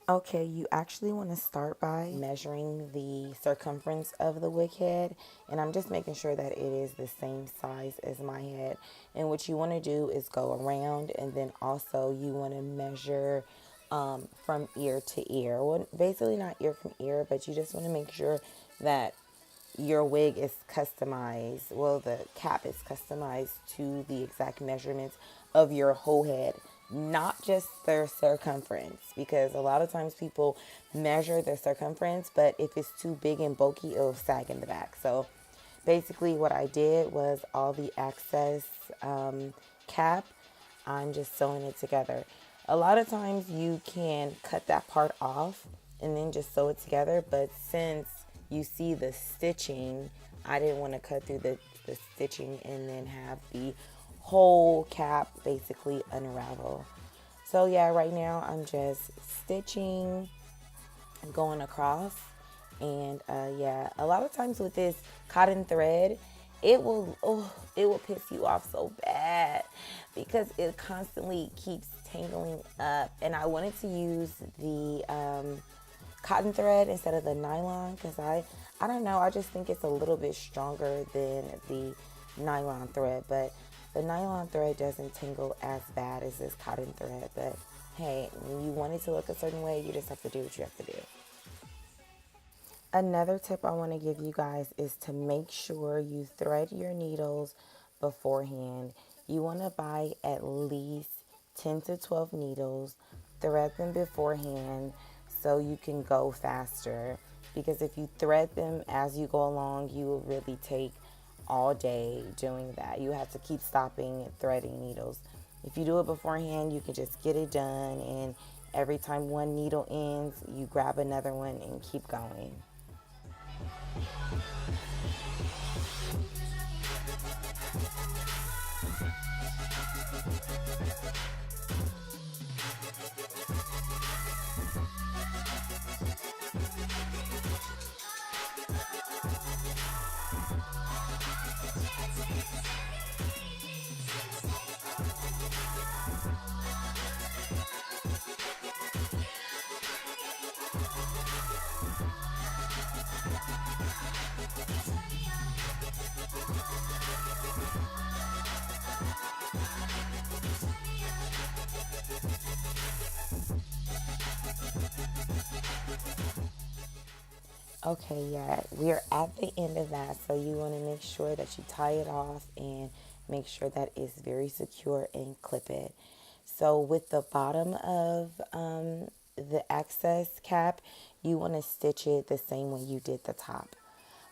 Okay, you actually want to start by measuring the circumference of the wig head, and I'm just making sure that it is the same size as my head. And what you want to do is go around, and then also you want to measure from ear to ear. Well, basically not ear from ear, but you just want to make sure that your wig is customized. Well, the cap is customized to the exact measurements of your whole head, not just their circumference. Because a lot of times people measure their circumference, but if it's too big and bulky, it'll sag in the back. So basically, what I did was all the excess cap, I'm just sewing it together. A lot of times you can cut that part off and then just sew it together, but since you see the stitching, I didn't want to cut through the stitching and then have the whole cap basically unravel. So yeah, right now I'm just stitching, going across, and yeah, a lot of times with this cotton thread, it will piss you off so bad because it constantly keeps tangling up. And I wanted to use the cotton thread instead of the nylon because I don't know, I just think it's a little bit stronger than the nylon thread, but the nylon thread doesn't tangle as bad as this cotton thread. But hey, when you want it to look a certain way, you just have to do what you have to do. Another tip I want to give you guys is to make sure you thread your needles beforehand. You want to buy at least 10 to 12 needles, thread them beforehand so you can go faster. Because if you thread them as you go along, you will really take all day doing that. You have to keep stopping and threading needles. If you do it beforehand, you can just get it done, and every time one needle ends, you grab another one and keep going. Okay, yeah, we're at the end of that, so you want to make sure that you tie it off and make sure that it's very secure and clip it. So with the bottom of the excess cap, you want to stitch it the same way you did the top.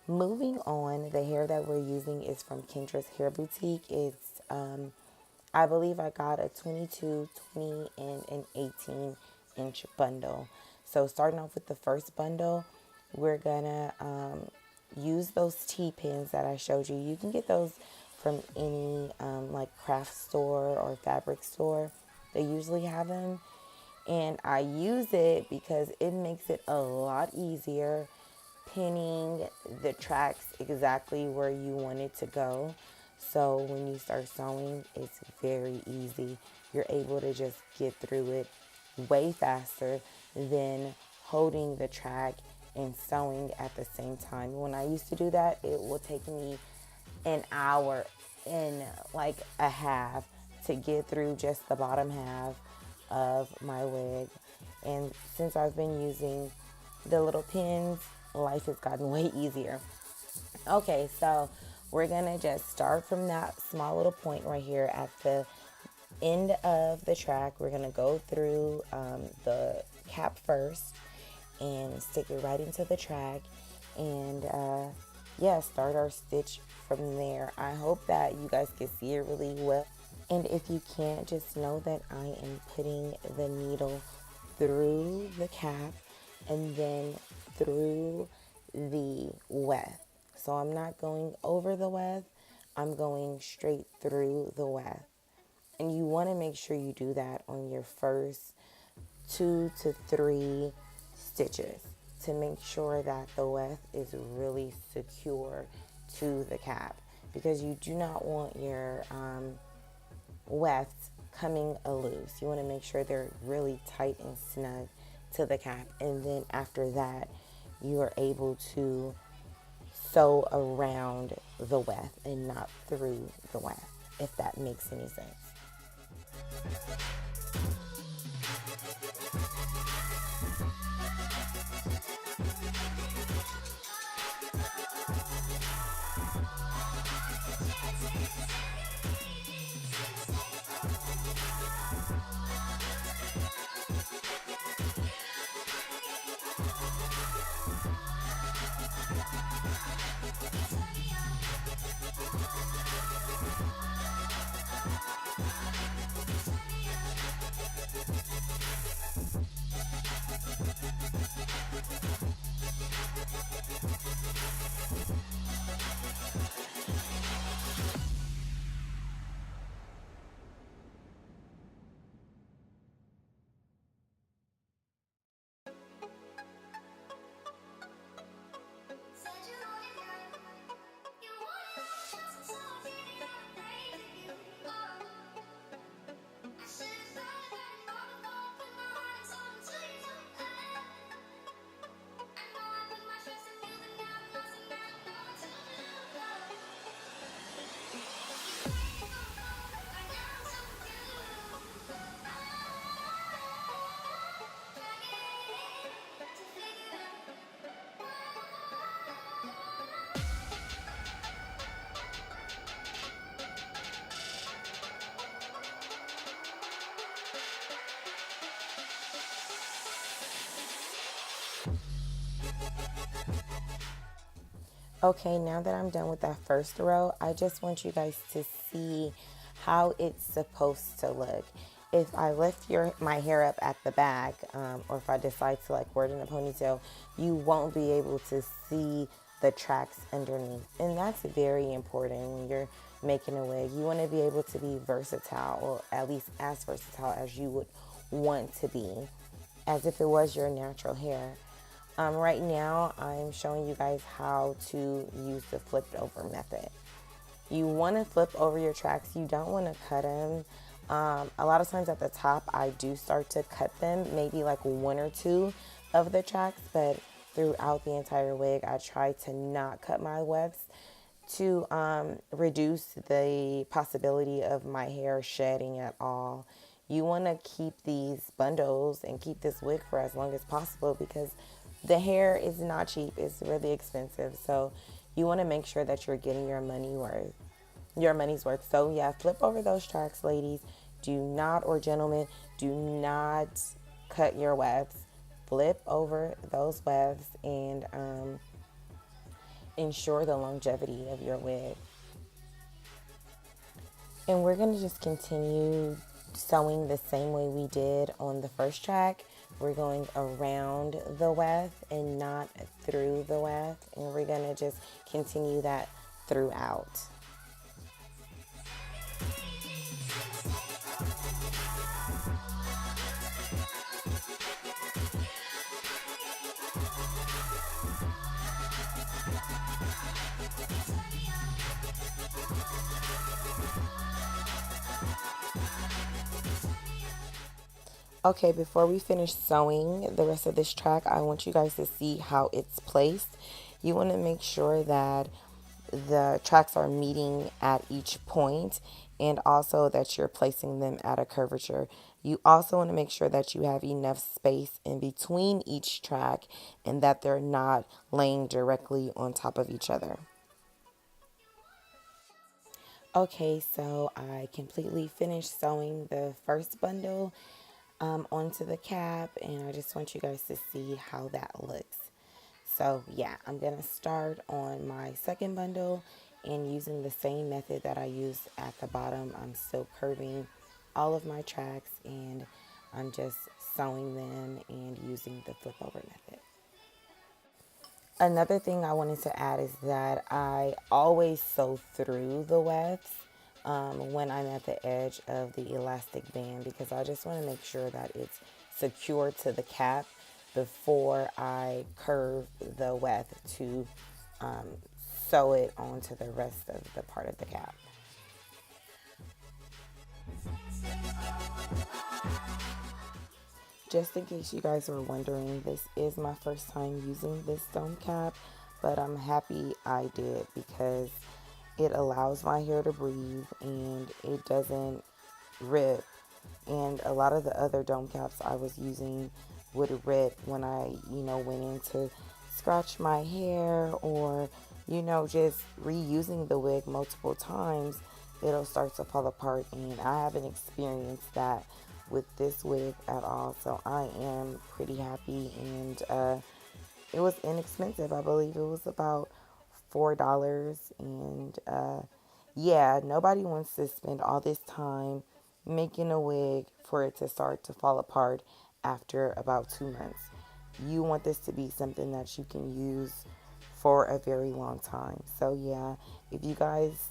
Moving on, the hair that we're using is from Kendra's Hair Boutique. It's I believe I got a 22, 20, and an 18-inch bundle. So starting off with the first bundle, we're gonna use those T-pins that I showed you. You can get those from any like craft store or fabric store. They usually have them. And I use it because it makes it a lot easier pinning the tracks exactly where you want it to go. So when you start sewing, it's very easy. You're able to just get through it way faster than holding the track and sewing at the same time. When I used to do that, it will take me an hour and like a half to get through just the bottom half of my wig. And since I've been using the little pins, life has gotten way easier. Okay, so we're gonna just start from that small little point right here at the end of the track. We're gonna go through the cap first and stick it right into the track, and yeah, start our stitch from there. I hope that you guys can see it really well, and if you can't, just know that I am putting the needle through the cap and then through the weft. So I'm not going over the weft, I'm going straight through the weft. And you want to make sure you do that on your first 2 to 3 stitches to make sure that the weft is really secure to the cap, because you do not want your wefts coming loose. You want to make sure they're really tight and snug to the cap, and then after that you are able to sew around the weft and not through the weft, if that makes any sense. Okay, now that I'm done with that first row, I just want you guys to see how it's supposed to look. If I lift my hair up at the back, or if I decide to like wear it in a ponytail, you won't be able to see the tracks underneath. And that's very important when you're making a wig. You want to be able to be versatile, or at least as versatile as you would want to be, as if it was your natural hair. Right now, I'm showing you guys how to use the flipped over method. You want to flip over your tracks. You don't want to cut them. A lot of times at the top, I do start to cut them, maybe like one or two of the tracks, but throughout the entire wig, I try to not cut my wefts to reduce the possibility of my hair shedding at all. You want to keep these bundles and keep this wig for as long as possible, because the hair is not cheap. It's really expensive. So you want to make sure that you're getting your money's worth. So yeah, flip over those tracks, ladies. Do not, or gentlemen, do not cut your wefts. Flip over those wefts and ensure the longevity of your wig. And we're going to just continue sewing the same way we did on the first track. We're going around the weft and not through the weft, and we're going to just continue that throughout. Okay, before we finish sewing the rest of this track, I want you guys to see how it's placed. You want to make sure that the tracks are meeting at each point, and also that you're placing them at a curvature. You also want to make sure that you have enough space in between each track and that they're not laying directly on top of each other. Okay, so I completely finished sewing the first bundle onto the cap, and I just want you guys to see how that looks. So yeah, I'm gonna start on my second bundle, and using the same method that I used at the bottom, I'm still curving all of my tracks, and I'm just sewing them and using the flip over method. Another thing I wanted to add is that I always sew through the wefts when I'm at the edge of the elastic band, because I just want to make sure that it's secure to the cap before I curve the weft to sew it onto the rest of the part of the cap. just in case you guys were wondering, this is my first time using this dome cap, but I'm happy I did because it allows my hair to breathe and it doesn't rip. And a lot of the other dome caps I was using would rip when I, went in to scratch my hair or, just reusing the wig multiple times, it'll start to fall apart. And I haven't experienced that with this wig at all. So I am pretty happy. And it was inexpensive. I believe it was about $4. And yeah, nobody wants to spend all this time making a wig for it to start to fall apart after about 2 months. You want this to be something that you can use for a very long time. So yeah, if you guys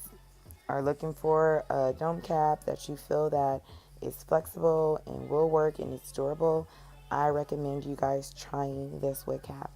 are looking for a dome cap that you feel that is flexible and will work and it's durable, I recommend you guys trying this wig cap.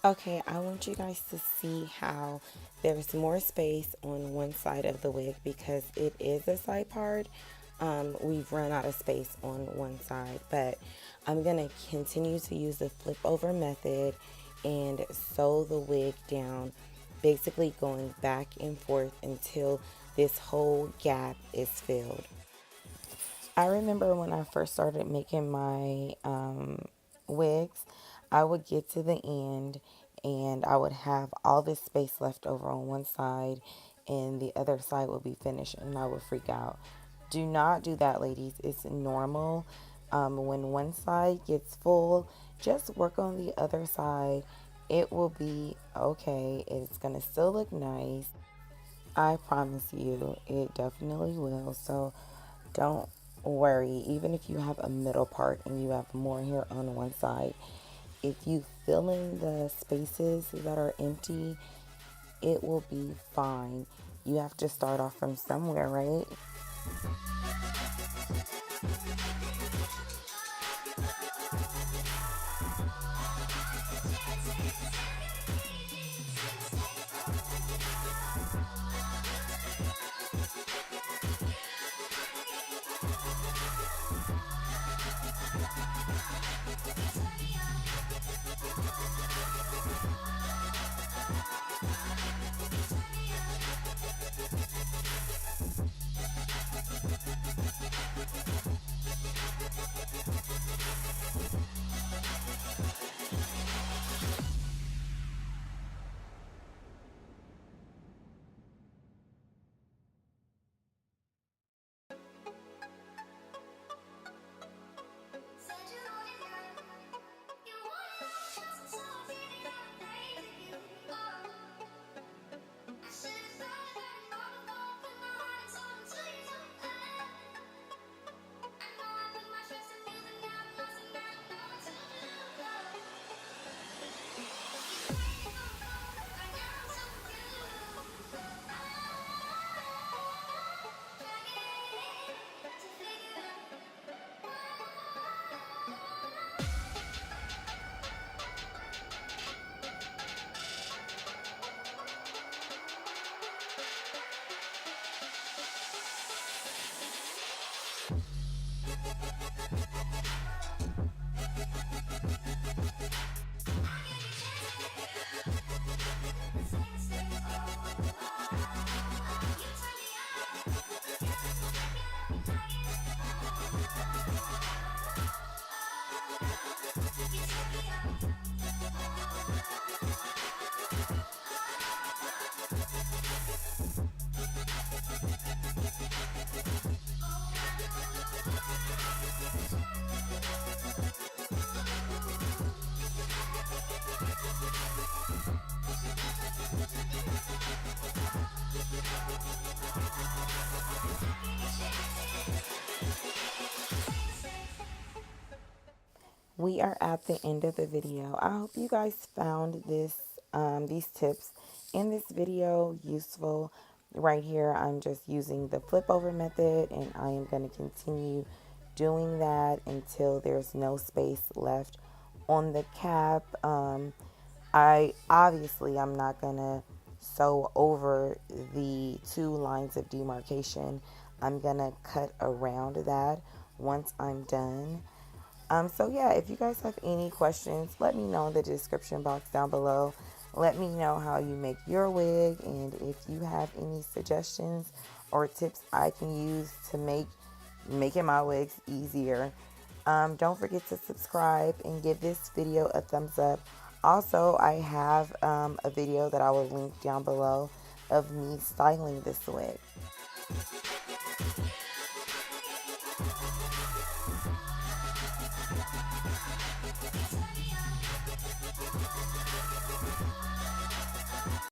Okay, I want you guys to see how there's more space on one side of the wig because it is a side part. We've run out of space on one side, but I'm going to continue to use the flip over method and sew the wig down, basically going back and forth until this whole gap is filled. I remember when I first started making my wigs, I would get to the end and I would have all this space left over on one side and the other side would be finished and I would freak out. Do not do that, ladies. It's normal. When one side gets full, just work on the other side. It will be okay. It's going to still look nice. I promise you, it definitely will. So don't worry. Even if you have a middle part and you have more hair on one side, if you fill in the spaces that are empty, it will be fine. You have to start off from somewhere, right? We are at the end of the video. I hope you guys found these tips in this video useful. Right here, I'm just using the flip over method, and I am going to continue doing that until there's no space left on the cap. I'm not going to sew over the two lines of demarcation. I'm going to cut around that once I'm done. So yeah, if you guys have any questions, let me know in the description box down below. Let me know how you make your wig, and if you have any suggestions or tips I can use to making my wigs easier. Don't forget to subscribe and give this video a thumbs up. Also, I have a video that I will link down below of me styling this wig.